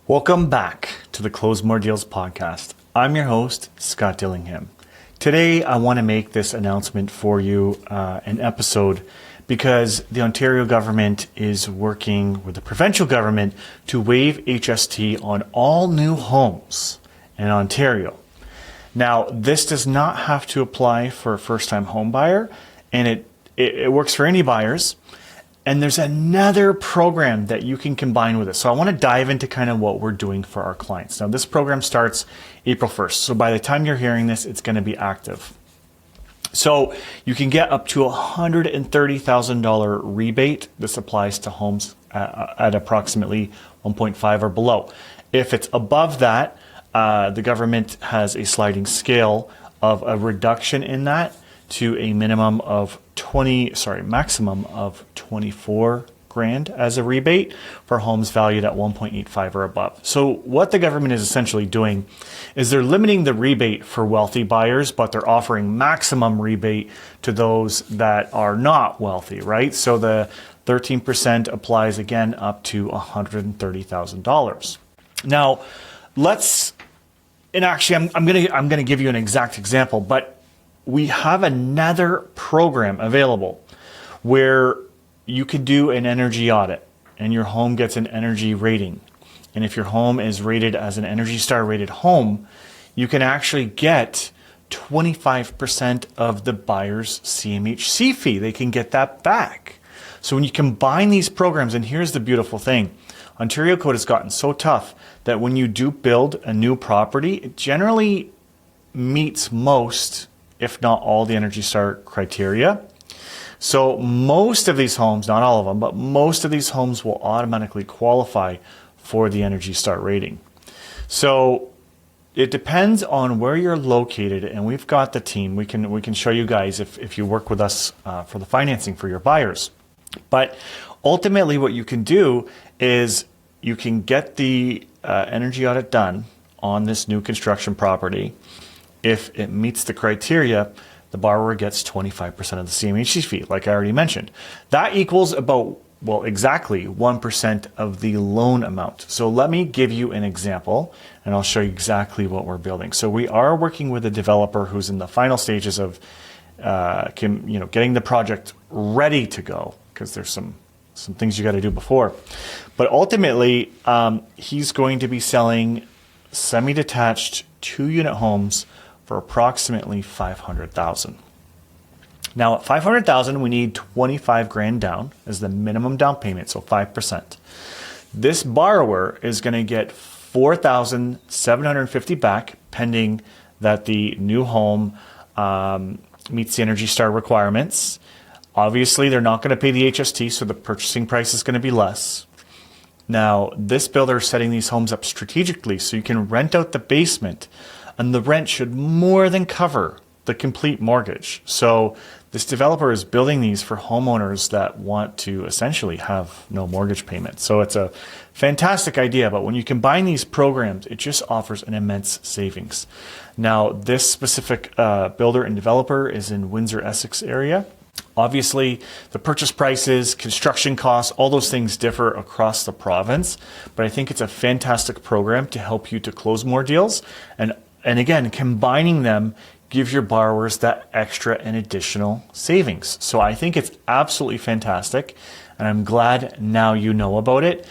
Welcome back to the Close More Deals podcast. I'm your host, Scott Dillingham. Today, I want to make this announcement for you, an episode, because the Ontario government is working with the provincial government to waive HST on all new homes in Ontario. Now, this does not have to apply for a first-time home buyer, and it works for any buyers. And there's another program that you can combine with it. So I want to dive into kind of what we're doing for our clients. Now, this program starts April 1st. So by the time you're hearing this, it's going to be active. So you can get up to a $130,000 rebate. This applies to homes at approximately 1.5 or below. If it's above that, the government has a sliding scale of a reduction in that to a maximum of 24 grand as a rebate for homes valued at 1.85 or above. So what the government is essentially doing is they're limiting the rebate for wealthy buyers, but they're offering maximum rebate to those that are not wealthy, right? So the 13% applies again up to $130,000. Now, I'm gonna give you an exact example, but we have another program available where you could do an energy audit and your home gets an energy rating. And if your home is rated as an Energy Star rated home, you can actually get 25% of the buyer's CMHC fee. They can get that back. So when you combine these programs, and here's the beautiful thing, Ontario code has gotten so tough that when you do build a new property, it generally meets most, if not all, the Energy Star criteria. So most of these homes, not all of them, but most of these homes will automatically qualify for the Energy Star rating. So it depends on where you're located, and we've got the team. We can show you guys if you work with us for the financing for your buyers. But ultimately what you can do is you can get the energy audit done on this new construction property. If it meets the criteria, the borrower gets 25% of the CMHC fee, like I already mentioned. That equals exactly 1% of the loan amount. So let me give you an example, and I'll show you exactly what we're building. So we are working with a developer who's in the final stages of getting the project ready to go, because there's some things you got to do before. But ultimately, he's going to be selling semi-detached 2-unit homes for approximately $500,000. Now at $500,000, we need 25 grand down as the minimum down payment, so 5%. This borrower is going to get $4,750 back, pending that the new home meets the Energy Star requirements. Obviously, they're not going to pay the HST, so the purchasing price is going to be less. Now, this builder is setting these homes up strategically so you can rent out the basement, and the rent should more than cover the complete mortgage. So this developer is building these for homeowners that want to essentially have no mortgage payment. So it's a fantastic idea, but when you combine these programs, it just offers an immense savings. Now, this specific builder and developer is in Windsor Essex area. Obviously, the purchase prices, construction costs, all those things differ across the province, but I think it's a fantastic program to help you to close more deals. And again, combining them gives your borrowers that extra and additional savings. So I think it's absolutely fantastic, and I'm glad now you know about it.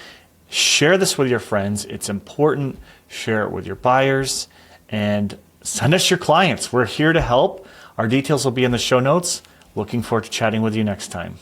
Share this with your friends. It's important. Share it with your buyers, and send us your clients. We're here to help. Our details will be in the show notes. Looking forward to chatting with you next time.